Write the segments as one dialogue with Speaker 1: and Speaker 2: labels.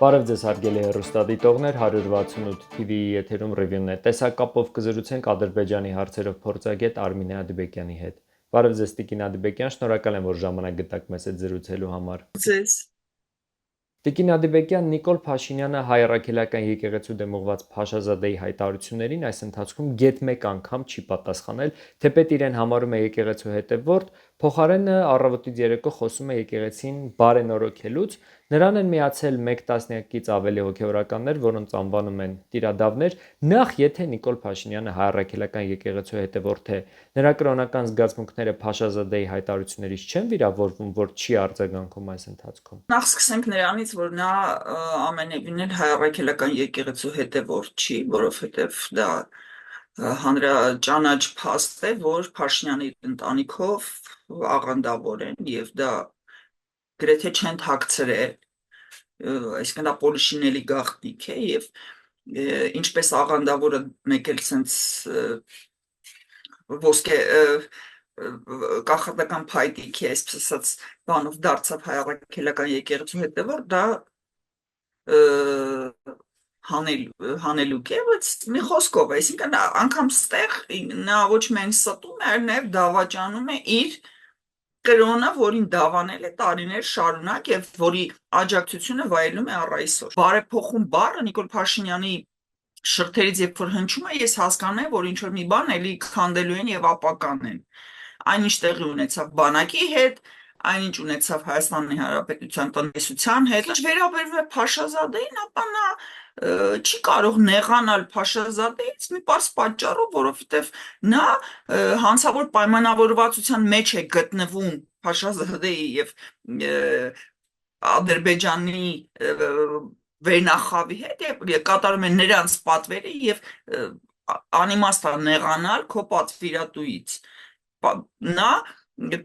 Speaker 1: Բարև ձեզ հարգելի հեռուստադիտողներ, 168 TV-ի եթերում ռևյուն է։ Տեսակապով կզրուցենք Ադրբեջանի հարցերով փորձագետ Արմինե Ադիբեկյանի հետ։ Բարև ձեզ Տիկին Ադիբեկյան, շնորհակալ եմ, որ ժամանակ գտաք մեզ հետ զրուցելու համար։
Speaker 2: Ձեզ
Speaker 1: Տիկին Ադիբեկյան, Նիկոլ Փաշինյանը հայ առաքելական եկեղեցու դեմ ուղղված Փաշազադեի հայտարարություններին այս ընթացքում գեթ մեկ անգամ չի պատասխանել, թեպետ իրեն համարում է եկեղեցու հետևորդ, փոխարենը առավոտից երեկո խոսում է եկեղեցին բարենորոգելուց, նրան են միացել 1 տասնյակից ավելի հոգևորականներ, որոնց անվանում են տիրադավներ, նախ եթե Նիկոլ Փաշինյանը հայ առաքելական եկեղեցու հետևորդ է, նրա կրոնական զգացմունքները Փաշազադեի հայտարարություններից չեն վիրավորվում, որ չի արձագանքում այս ընթացքում։
Speaker 2: նախ սկսենք նրանից, որ նա ամենևին էլ հայ առաքելական եկեղեցու հետևորդ չի, որովհետև դա հանրաճանաչ փաստ է, որ Փաշինյանի ընտանիքով աղանդավոր են եւ դա գրեթե չեն թաքցրել, այսինքն դա պոլիշինելի գաղտնիք է եւ ինչպես աղանդավորը մեկ էլ sense ոսկե կախարդական փայտիկ է, այսպես ասած, բանով դարձավ հայ առաքելական եկեղեցու հետևորդ, դա հանելուկ է, բայց մի խոսքով, այսինքն անգամ ստեղ նա ոչ միայն ստում է, այլ նաև դավաճանում է իր կրոնը, որին դավանել է տարիներ շարունակ եւ որի աջակցությունը վայելում է առ այսօր։ Բարեփոխում բառը Նիկոլ Փաշինյանի շրթերից երբ որ հնչում է, ես հասկանում եմ, որ ինչ որ մի բան էլի քանդելու են եւ ապականեն։ Այնինչ տեղի ունեցավ բանակի հետ, այնինչ ունեցավ Հայաստանի Հանրապետության տնտեսության հետ, ինչ վերաբերվում է Փաշազադեին, ապա նա չի կարող նեղանալ Փաշազադեից մի պարզ պատճառով, որովհետև նա հանցավոր պայմանավորվածության մեջ է գտնվում Փաշազադեի եւ Ադրբեջանի վերնախավի հետ եւ կատարում է նրանց պատվերը եւ անիմաստ է նեղանալ քո պատվիրատուից։ Նա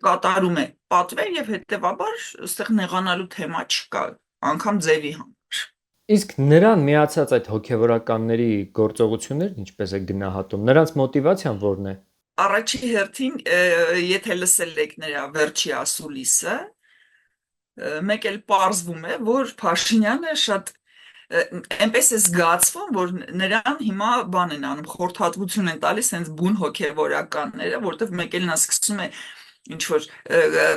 Speaker 2: կատարում է պատվեր եւ հետեւաբար այստեղ նեղանալու թեմա չկա, անգամ ձևի համար։
Speaker 1: Իսկ նրան միացած այդ հոգևորականների գործողություններն ինչպես է գնահատում, նրանց մոտիվացիան որն է։
Speaker 2: Առաջի հերթին, եթե լսել եք նրա վերջի ասուլիսը, մեկ էլ պարզվում է, որ Փաշինյանը շատ այնպես է զգացվում, որ նրան հիմա բան են անում, խորհրդատվություն են տալիս հենց բուն հոգևորականները, որտեղ մեկ էլ նա սկսում է ինչ որ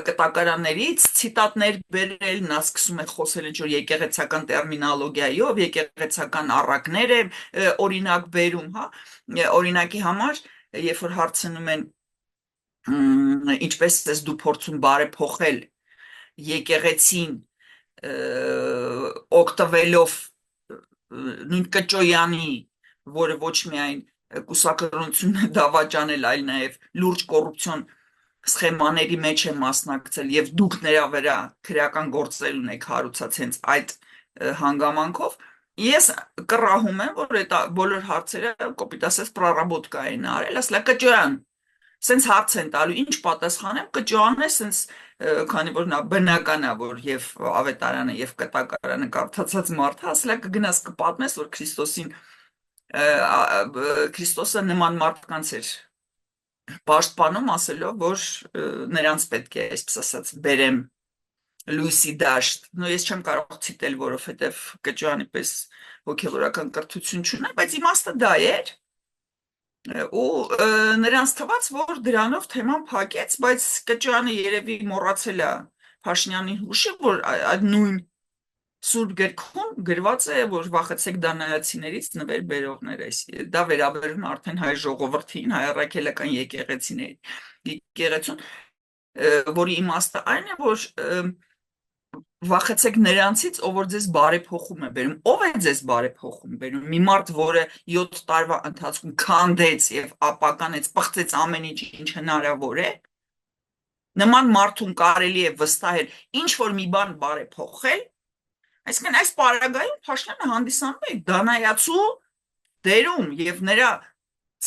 Speaker 2: կտակարաններից ցիտատներ բերել, նա սկսում է խոսել ինչ որ եկեղեցական տերմինոլոգիայով, եկեղեցական առակներ է օրինակ բերում, հա, օրինակի համար, երբ որ հարցնում են ինչպես ես դու փորձում բարեփոխել եկեղեցին օգտվելով նույն Կճոյանի, որը ոչ միայն կուսակրոնությունն է դավաճանել, այլ նաև լուրջ կոռուպցիոն սխեմաների մեջ է մասնակցել եւ դուք նրա վրա քրեական գործեր ունեք հարուցած հենց այդ հանգամանքով, ես կռահում եմ, որ այդ բոլոր հարցերը կոպիտ ասած պրարաբոտկա են արել, ասලා Կճոյան, սենց հարց են տալու, ինչ պատասխանեմ, Կճոյանն է սենց, քանի որ նա բնական է, որ եւ ավետարանը եւ կտակարանը կարդացած մարդ, ասලා կգնաս կպատմես, որ Քրիստոսը նման մարդկանց էր պաշտպանում, ասելով, որ նրանց պետք է, այսպես ասած, բերեմ լույսի դաշտ։ Նո ես չեմ կարող ցիտել, որովհետև Կճոյանի պես հոգևորական կրթություն չունեմ, բայց իմաստը դա էր։ Ու նրանց թվաց, որ դրանով թեման փակեց, բայց Կճոյանը երևի մոռացել է Փաշինյանի հուշը, որ այդ նույն Սուրբ գրքում գրված է, որ վախեցեք դանայացիներից նվեր բերողներ, դա վերաբերում արդեն հայ ժողովրդին, հայ առաքելական եկեղեցուն, որի իմաստը այն է, որ վախեցեք նրանցից, ով որ ձեզ բարեփոխում է բերում, ով է ձեզ բարեփոխում բերում, մի մարդ, որը 7 տարվա ընթացքում քանդեց եւ ապականեց, պղծեց ամեն ինչ հնարավոր է, նման մարդուն կարելի է վստահել ինչ որ մի բան բարեփոխել, այսինքն այս պարագայում Փաշինյանը հանդիսանում է դանայացու դերում եւ նրա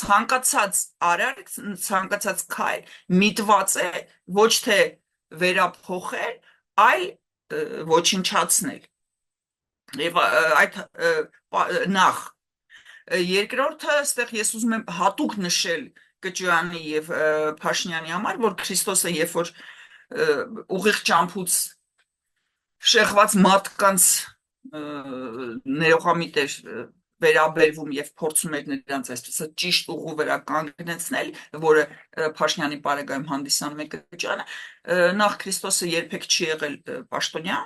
Speaker 2: ցանկացած արարք, ցանկացած քայլ միտված է ոչ թե վերափոխել, այլ ոչնչացնել։ Եվ այդ նախ երկրորդը, այստեղ ես ուզում եմ հատուկ նշել Կճոյանի եւ Փաշինյանի համար, որ Քրիստոսը երբ որ ուղիղ ճամփուց շեղված մարդկանց ներողամիտ էր վերաբերվում եւ փորձում էր նրանց այսպես ճիշտ ուղու վրա կանգնեցնել, որը Փաշինյանի բարեկայում հանդիսանում է Կրճյանը, նախ Քրիստոսը երբեք չի եղել պաշտոնյա,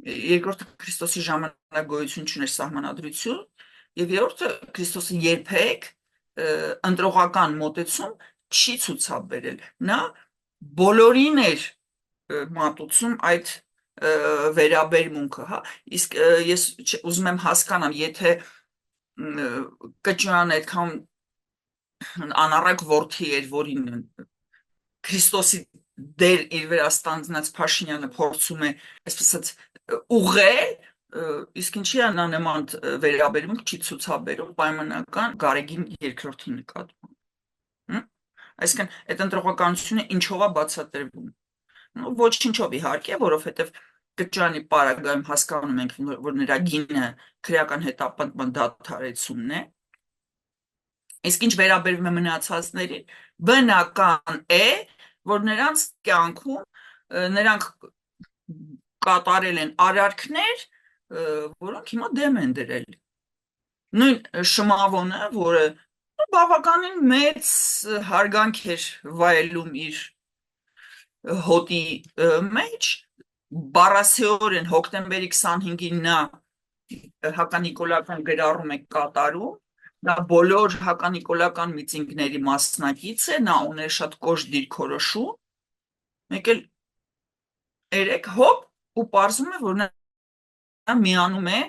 Speaker 2: երկրորդը Քրիստոսի ժամանակ գոյություն չուներ սահմանադրություն, եւ երրորդը Քրիստոսը երբեք ընտրողական մոտեցում չի ցուցաբերել։ Նա բոլորին էր մատուցում այդ վերաբերմունքը, հա, իսկ ես ուզում եմ հասկանամ, եթե Կճյանը այդքան անառակ որդի էր, որին Քրիստոսի դեր իր վրա ստանձնած Փաշինյանը փորձում է այսպես ուղղել, իսկ ինչի է նա նման վերաբերմունք չի ցուցաբերում պայմանական Գարեգին երկրորդի նկատմամբ։ Այսինքն այդ ընտրողականությունը ինչով է բացատրվում։ Ոչինչով իհարկե, որովհետև Կճյանի պարագայում հասկանում ենք, որ նրա գինը քրեական հետապնդման դադարեցումն է։ Իսկ ինչ վերաբերվում է մնացածներին, բնական է, որ նրանց կյանքում նրանք կատարել են արարքներ, որոնք հիմա դեմ են դրել։ Նույն Շմավոնը, որը բավականին մեծ հարգանք էր վայելում իր հոտի մեջ, բառասիորեն հոկտեմբերի 25-ին նա հականիկոլական գրառում է կատարում, նա բոլոր հականիկոլական միտինգների մասնակից է, նա ուներ շատ կոշտ դիրքորոշում, մեկ էլ երեք հոպ ու պարզվում է, որ նա միանում է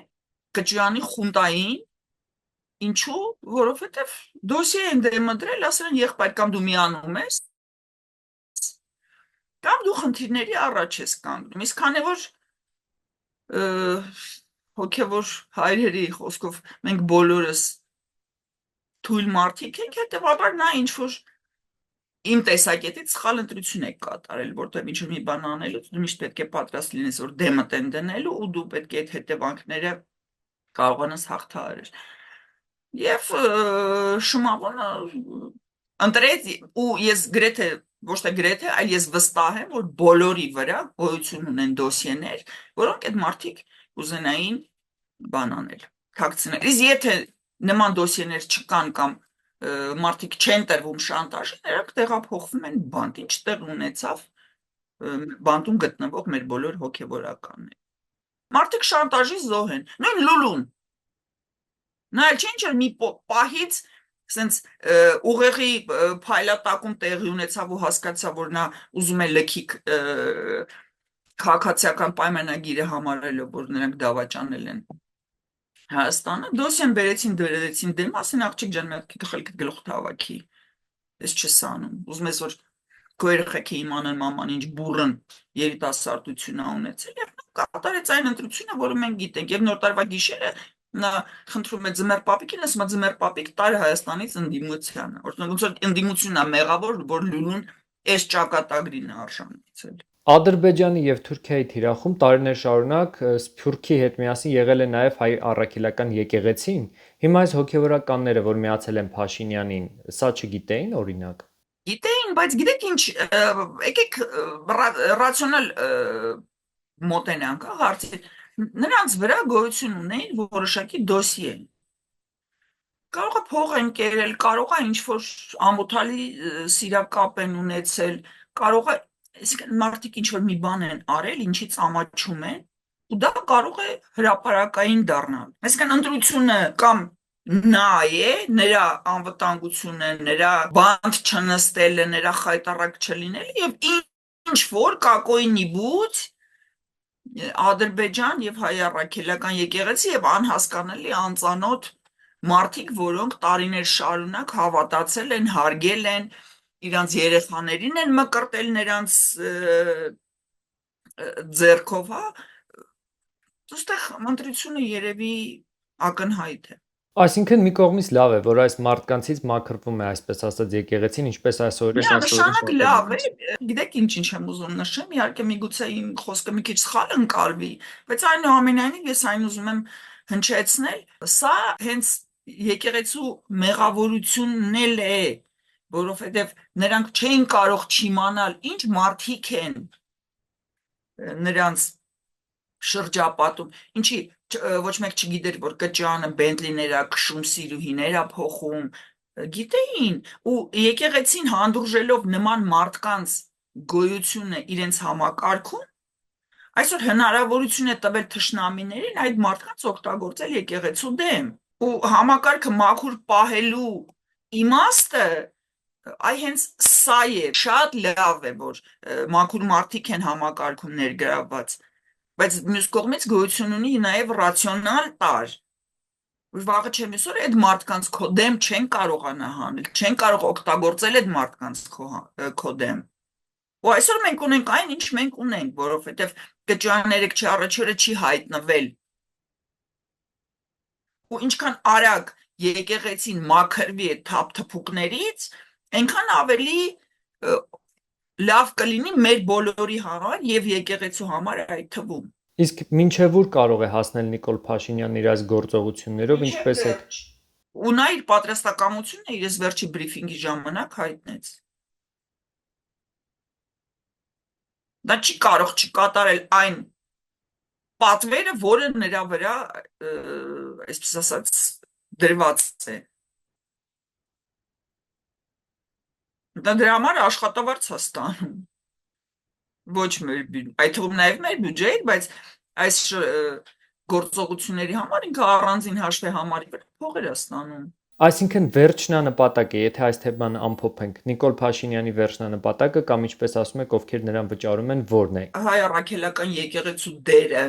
Speaker 2: Կճյանի խունտային, ինչու, որովհետև դոսիե են դեմադրել, ասել են եղբայր կամ դու միանում ես, կամ դու խնդիրների առաջ ես կանգնում, իսկ քանի որ հոգևոր հայրերի խոսքով մենք բոլորս թույլ մարդիկ ենք, հետևաբար նա ինչ-որ իմ տեսակետից սխալ ընտրություն է կատարել, որտեղ ինչ-որ մի բան անելուց դու միշտ պետք է պատրաստ լինես, որ դեմդ են դնելու ու դու պետք է այդ հետևանքները կարողանաս հաղթահարել։ Եվ Շմավոնը ընտրեց ու ես գրեթե ոչ թե գրեթե, այլ ես վստահ եմ, որ բոլորի վրա գոյություն ունեն դոսիեներ, որոնք այդ մարդիկ ուզենային բան անել, թաքցնել։ Իսկ եթե նման դոսիեներ չկան կամ մարդիկ չեն տրվում շանտաժի, նրանք տեղափոխվում են բանտ, ինչ տեղ ունեցավ բանտում գտնվող մեր բոլոր հոգևորականներ։ Մարդիկ շանտաժի զոհ են, նույն Լուլուն։ Նա էլ չէ մի պահից սենց ուղեղի փայլատակում տեղի ունեցավ ու հասկացավ, որ նա ուզում է լքի քաղաքացիական պայմանագիրը համարելով, որ նրանք դավաճանել են Հայաստանը, դոսիեն բերեցին դրեցին դեմ, ասեն աղջիկ ջան, մի հատ գլուխ հավաքի, ես չես անում, ուզում ես որ քո երեխեքը իմանան մաման ինչ բուրըն երիտասարդություն ա ունեցել, եւ նա կատարեց այն ընտրությունը, որը մենք գիտենք, եւ նոր տարվա գիշերը նա խնդրում է ձմեռ պապիկին, ասում է ձմեռ պապիկ տար Հայաստանից ընդդիմությանը, ոնց որ ընդդիմությունն է մեղավոր, որ Լուլուն այս ճակատագրին է արժանացել։
Speaker 1: Ադրբեջանի եւ Թուրքիայի թիրախում տարիներ շարունակ Սփյուռքի հետ միասին եղել է նաեւ հայ առաքելական եկեղեցին։ Հիմա այս հոգևորականները, որ միացել են Փաշինյանին, սա չգիտեին օրինակ։
Speaker 2: Գիտեին, բայց գիտեք ինչ, եկեք ռացիոնալ մոտենանք հարցին։ Նրանց վրա գոյություն ունեն որոշակի դոսիե։ Կարող է փող են կերել, կարող է ինչ-որ ամոթալի սիրակապ են ունեցել, կարող է այսինքն մարդիկ ինչ-որ մի բան են արել, ինչից ամաչում են, ու դա կարող է հրապարակային դառնալ։ Այսինքն ընտրությունը կամ նա է, նրա անվտանգությունը, նրա բանտ չնստելը, նրա խայտառակ չլինելը եւ ինչ-որ կակոյնի բուծ Ադրբեջան եւ հայ առաքելական եկեղեցի եւ անհասկանալի անծանոթ մարդիկ, որոնք տարիներ շարունակ հավատացել են, հարգել են, իրանց երեխաներին են մկրտել նրանց ձեռքով, հա, ոստեղ ընտրությունը երևի ակնհայտ է։
Speaker 1: Այսինքն մի կողմից լավ է, որ այս մարդկանցից մաքրվում է, այսպես ասած, եկեղեցին, ինչպես այսօր է։
Speaker 2: Նշանակ լավ է, գիտեք ինչ եմ ուզում նշեմ, իհարկե միգուցե իմ խոսքը մի քիչ սխալ ընկալվի, բայց այնուամենայնիվ ես այն ուզում եմ հնչեցնել, սա հենց եկեղեցու մեղավորությունն էլ է, որովհետև նրանք չէին կարող չիմանալ ինչ մարդիկ են նրանց շրջապատում, ինչի ոչ մեկ չգիտեր, որ կճանը Բենտլիներ ա քշում, սիրուհիներ ա փոխում, գիտեին, ու եկեղեցին հանդուրժելով նման մարդկանց գոյությունը իրենց համակարգում, այսօր հնարավորություն է տվել թշնամիներին այդ մարդկանց օգտագործել եկեղեցու դեմ, ու համակարգը մաքուր պահելու իմաստը այ հենց սա է, շատ լավ է, որ մաքուր մարդիկ են համակարգում ներգրավված, բայց մյուս կողմից գոյություն ունի նաև ռացիոնալ տարր, որ վաղը չեմ այսօր այդ մարդկանց քո դեմ չեն կարողանա հանել, չեն կարող օգտագործել այդ մարդկանց քո դեմ, ու այսօր մենք ունենք այն, ինչ մենք ունենք, որովհետև կճաները առաջորը չի հայտնվել, ու ինչքան արագ եկեղեցին մաքրվի այդ թափթփուկներից, այնքան ավելի լավ կլինի մեր բոլորի համար եւ եկեղեցու համար այդ թվում։
Speaker 1: Իսկ մինչև ուր կարող է հասնել Նիկոլ Փաշինյանն իր այս գործողություններով, ինչպես է։
Speaker 2: Ու նա իր պատրաստակամությունը իր վերջի բրիֆինգի ժամանակ հայտնեց։ Դա չի կարող չկատարել այն պատվերը, որը նրա վրա, այսպես ասած, դրված է։ Դա դրա համար աշխատավարձ է ստանում։ Ոչ մեր, այդ թվում նաև մեր բյուջեից, բայց այս գործողությունների համար ինքը առանձին հաշվի համարի վրա փողեր է ստանում։
Speaker 1: Այսինքն վերջնանպատակը, եթե այս թեման ամփոփենք, Նիկոլ Փաշինյանի վերջնանպատակը կամ ինչպես ասում եք, ովքեր նրան վճարում են, ո՞րն է։
Speaker 2: Հայ առաքելական եկեղեցու դերը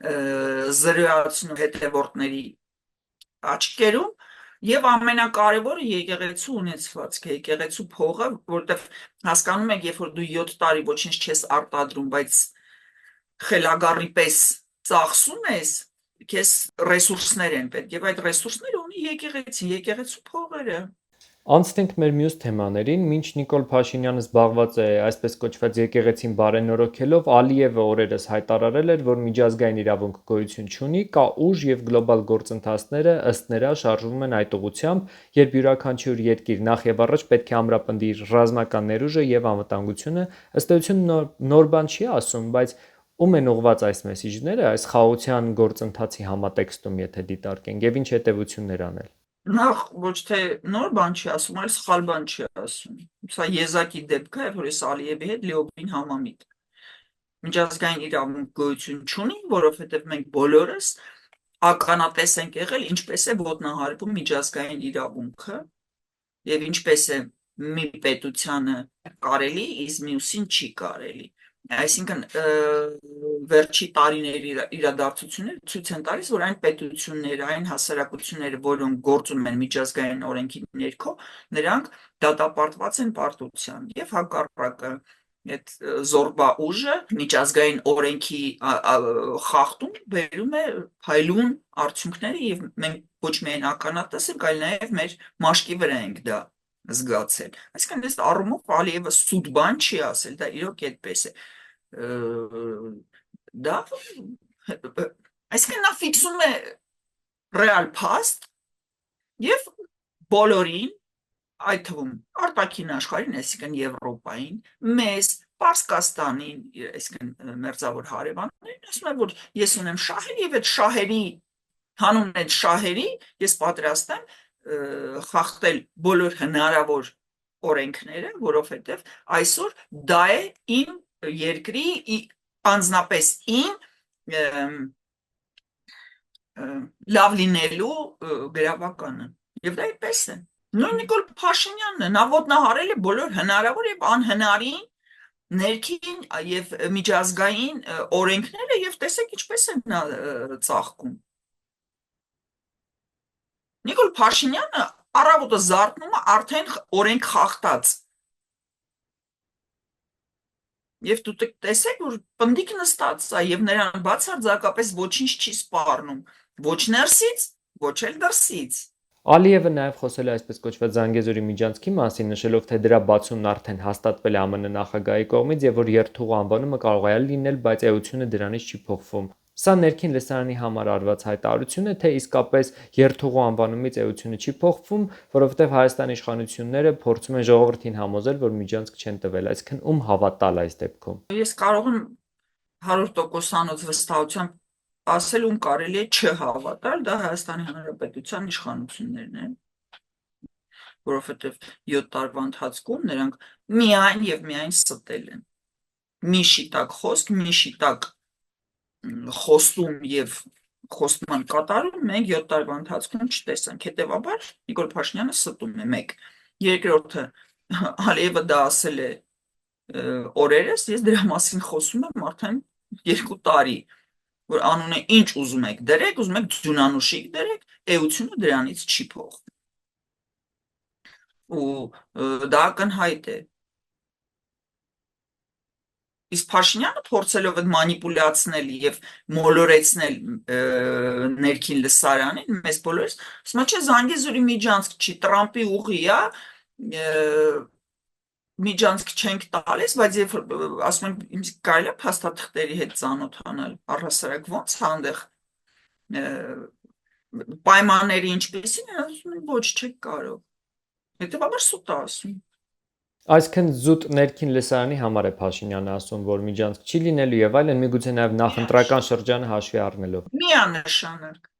Speaker 2: զրոյացնում հետևորդների աչքերում եւ ամենակարևորը եկեղեցու ունեցվածքը, եկեղեցու փողը, որտեղ հասկանում եք, երբ որ դու 7 տարի ոչինչ չես արտադրում, բայց խելագարի պես ծախսում ես, քեզ ռեսուրսներ են պետք եւ այդ ռեսուրսները ունի եկեղեցու փողերը։
Speaker 1: Անցնենք մեր մյուս թեմաներին, մինչ Նիկոլ Փաշինյանը զբաղված է այսպես կոչված եկեղեցին բարենորոգելով, Ալիևը օրերս հայտարարել էր, որ միջազգային իրավունք գոյություն չունի, կա ուժ եւ գլոբալ գործընթացները ըստ նրա շարժվում են այդ ուղղությամբ, երբ յուրաքանչյուր երկիր նախ եւ առաջ պետք է ամրապնդի իր ռազմական ներուժը եւ անվտանգությունը, ըստ էության նոր բան չի ասում, բայց ում են ուղղված այս մեսիջները, այս խաղաղության գործընթացի համատեքստում, եթե դիտարկենք, եւ ինչ հետեւություններ անել։
Speaker 2: Նախ ոչ թե նոր բան չի ասում, այլ սխալ բան չի ասում։ Սա եզակի դեպք է, որ ես Ալիևի հետ լիովին համամիտ։ Միջազգային իրավունք գոյություն չունի, որովհետև մենք բոլորս ականատես ենք եղել, ինչպես է ոտնահարվում միջազգային իրավունքը եւ ինչպես է մի պետությանը կարելի, իսկ մյուսին չի կարելի։ Այսինքն վերջի տարիների իրադարձությունները ցույց են տալիս, որ այն պետությունները, այն հասարակությունները, որոնք գործում են միջազգային օրենքի ներքո, նրանք դատապարտված են պարտության եւ հակառակը այդ զորբա ուժը միջազգային օրենքի խախտում բերում է փայլուն արդյունքները եւ մենք ոչ միայն ականատես ենք, այլ նաեւ մեր մաշկի վրա ենք դա զգացել։ Այսինքն այս առումով Ալիևը սուտ բան չի ասել, դա իրոք այդպես է։ Դա այսինքն նա ֆիքսում է ռեալ փաստ եւ բոլորին, այդ թվում արտաքին աշխարհին, այսինքն Եվրոպային, մեզ, Պարսկաստանին, այսինքն մերձավոր հարևաններին, ասում է, որ ես ունեմ շահեր եւ այդ շահերի հանուն այդ շահերի ես պատրաստ եմ խախտել բոլոր հնարավոր օրենքները, որովհետև այսօր դա է իմ երկրի անձնապես իմ լավ լինելու գրավականը։ Եվ դա այդպես է։ Նույն Նիկոլ Փաշինյանն է, նա ոտնահարել է բոլոր հնարավոր եւ անհնարին ներքին եւ միջազգային օրենքները եւ տեսեք ինչպես է նա ծաղկում։ Նիկոլ Փաշինյանը առավոտը զարթնում է արդեն օրենք խախտած։ Եվ դու տեսեք, որ պնդիկ նստած է եւ նրան բացարձակապես ոչինչ չի սպառնում, ոչ ներսից, ոչ էլ դրսից։
Speaker 1: Ալիևը նաև խոսել է այսպես կոչված Զանգեզուրի միջանցքի մասին, նշելով, թե դրա բացումն արդեն հաստատվել է ԱՄՆ նախագահի կողմից եւ որ երթուղու անվանումը կարող է լինել, բայց էությունը դրանից չի փոխվում։ Սա ներքին լսարանի համար արված հայտարարություն է, թե իսկապես երթուղու անվանումից էությունը չի փոխվում, որովհետև Հայաստանի իշխանությունները փորձում են ժողովրդին համոզել, որ միջանցք չեն տվել, այսինքն ում հավատալ այս դեպքում։
Speaker 2: Ես կարող եմ 100%-անոց վստահությամբ ասել ում կարելի է չհավատալ, դա Հայաստանի Հանրապետության իշխանություններն են, որովհետև 7 տարվա ընթացքում նրանք միայն եւ միայն ստել են։ Մի շիտակ խոսք, մի շիտակ խոստում եւ խոստման կատարում մենք 7 տարվա ընթացքում չտեսանք։ Հետևաբար Նիկոլ Փաշինյանը ստում է 1։ Երկրորդը Ալիևը դա ասել է օրերս, ես դրա մասին խոսում եմ արդեն 2 տարի, որ անունը ինչ ուզում եք դրեք, ուզում եք ձյունանուշիկ դրեք, էությունը դրանից չի փոխվում։ Ու դա ակնհայտ է։ Իսկ Փաշինյանը փորձելով այդ մանիպուլյացնել եւ մոլորեցնել ներքին լսարանին, մեզ բոլորս, ասում է, չէ, Զանգեզուրի միջանցք չի, Տրամպի ուղի է, միջանցք չենք տալիս, բայց երբ ասում են ինձ կարելի է փաստաթղթերի հետ ծանոթանալ, առհասարակ ոնց հանդեղ պայմանների ինչպեսին են, ասում են ոչ, չեք կարող։ Հետևաբար սուտ է ասում։
Speaker 1: Այսինքն զուտ ներքին լսարանի համար է Փաշինյանը ասում, որ միջանցք չի լինելու եւ այլն, միգուցե նաեւ նախընտրական շրջանը հաշվի առնելով։
Speaker 2: Միանշանակ։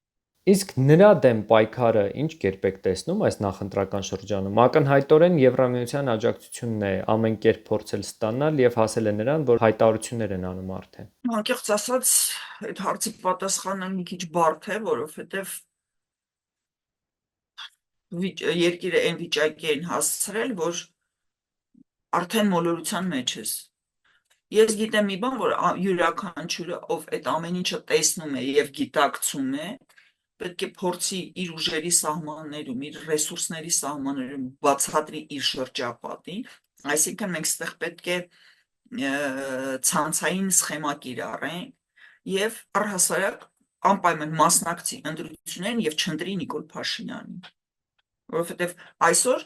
Speaker 1: Իսկ նրա դեմ պայքարը ինչ կերպ եք տեսնում այս նախընտրական շրջանում։ Ակնհայտորեն Եվրամիության աջակցությունն է ամեն կերպ փորձել ստանալ եւ հասել է նրան, որ հայտարարություններ են անում արդեն։
Speaker 2: Անկեղծ ասած, այդ հարցի պատասխանը մի քիչ բարդ է, որովհետեւ երկիրը այն վիճակի են հասցրել, որ արդեն մոլորության մեջ ես։ Ես գիտեմ մի բան, որ յուրաքանչյուրը, ով այդ ամեն ինչը տեսնում է եւ գիտակցում է, պետք է փորձի իր ուժերի սահմաններում, իր ռեսուրսների սահմաններում բացատրի իր շրջապատին, այսինքն մենք ստեղ պետք է ցանցային սխեմա կիրառենք եւ առհասարակ անպայման մասնակցի ընտրություններին եւ չընտրի Նիկոլ Փաշինյանին, որովհետեւ այսօր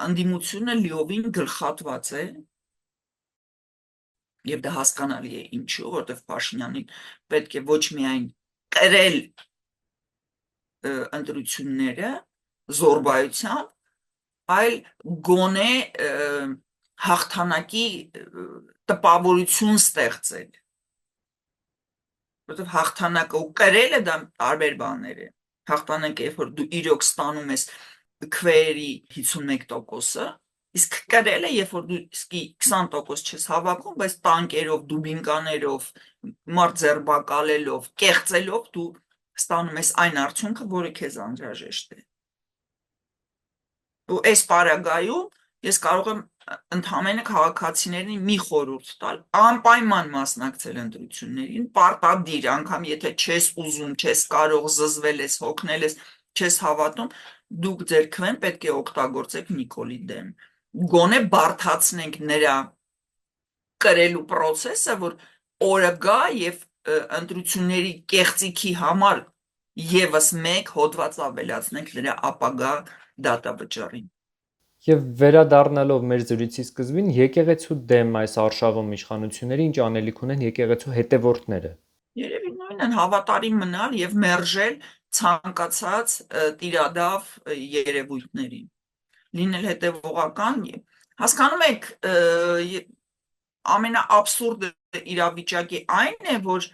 Speaker 2: ընդդիմությունը լիովին գլխատված է եւ դա հասկանալի է ինչու, որովհետեւ Փաշինյանին պետք է ոչ միայն կրել ընտրությունները զորբայությամբ, այլ գոնե հաղթանակի տպավորություն ստեղծել, որովհետեւ հաղթանակը ու կրելը դա տարբեր բաներ են։ Հաղթանակը, երբ որ դու իրոք ստանում ես քվեերի 51%-ը, իսկ կրելը, երբ որ դու իսկի 20% չես հավաքում, բայց տանկերով, դուբինկաներով, մարդ ձերբակալելով, կեղծելով դու ստանում ես այն արդյունքը, որը քեզ անհրաժեշտ է։ Ու այս պարագայում ես կարող եմ ընդհանրապես քաղաքացիներին մի խորհուրդ տալ, անպայման մասնակցել ընտրություններին, պարտադիր, անգամ եթե չես ուզում, չես կարող, զզվել ես, հոգնել ես, չես հավատում, դուք ձեր քվեն պետք է օգտագործեք Նիկոլի դեմ։ Գոնե բարթացնենք նրա կրելու process-ը, որ օրը գա եւ ընտրությունների կեղծիքի համար եւս մեկ հոդված ավելացնենք նրա ապագա դատավճարին։
Speaker 1: Եվ վերադառնալով մեր զրույցի սկզբին, եկեղեցու դեմ այս արշավում իշխանությունների ինչ անելիք ունեն եկեղեցու հետևորդները։
Speaker 2: Երևի նույնն են հավատարիմ մնալ եւ մերժել ցանկացած տիրադավ երևույթներին։ Լինել հետևողական, հասկանում եք, ամենաաբսուրդը իրավիճակի այն է, որ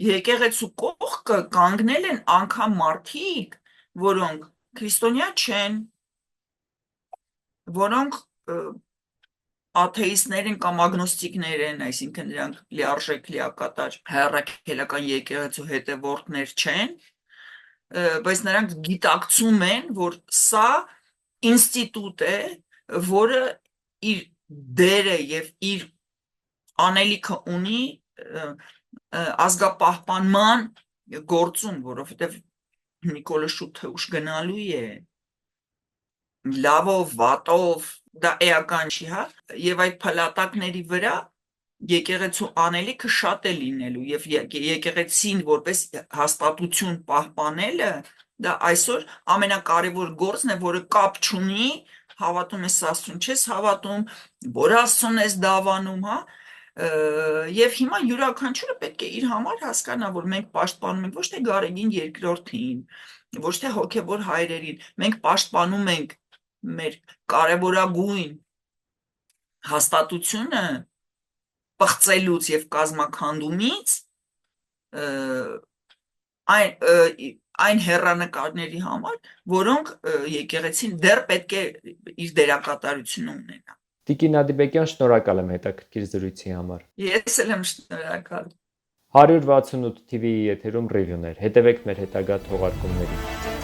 Speaker 2: եկեղեցու կողքը կանգնել են անգամ մարդիկ, որոնք քրիստոնյա չեն, որոնք աթեիստներ են կամ ագնոստիկներ են, այսինքն նրանք լիարժեք լիակատար հայրաքելական եկեղեցու հետևորդներ չեն, բայց նրանք գիտակցում են, որ սա ինստիտուտ է, որը իր դերը եւ իր անելիքը ունի ազգապահպանման գործում, որովհետեւ Նիկոլը շուտ թե ուշ գնալու է, լավով, վատով, դա էական չի, հա, եւ այդ փլատակների վրա եկեղեցու անելիքը շատ է լինելու եւ եկեղեցին որպես հաստատություն պահպանելը դա այսօր ամենակարևոր գործն է, որը կապ չունի հավատում ես Աստծուն, չես հավատում, որ Աստծուն ես դավանում, հա, եւ հիմա յուրաքանչյուրը պետք է իր համար հասկանա, որ մենք պաշտպանում ենք ոչ թե Գարեգին երկրորդին, ոչ թե հոգեվոր հայրերին, մենք պաշտպանում ենք մեր կարևորագույն հաստատությունը, պղծելուց եւ կազմաքանդումից այն հեռանկարների համար, որոնք եկեղեցին դեռ պետք է իր դերակատարությունը ունենա։
Speaker 1: Տիկին Ադիբեկյան, շնորհակալ եմ հետաքրքիր զրույցի համար։
Speaker 2: Ես էլ եմ շնորհակալ։
Speaker 1: 168 TV-ի եթերում ռիվյուներ։ Հետևեք մեր հետագա թողարկումներին։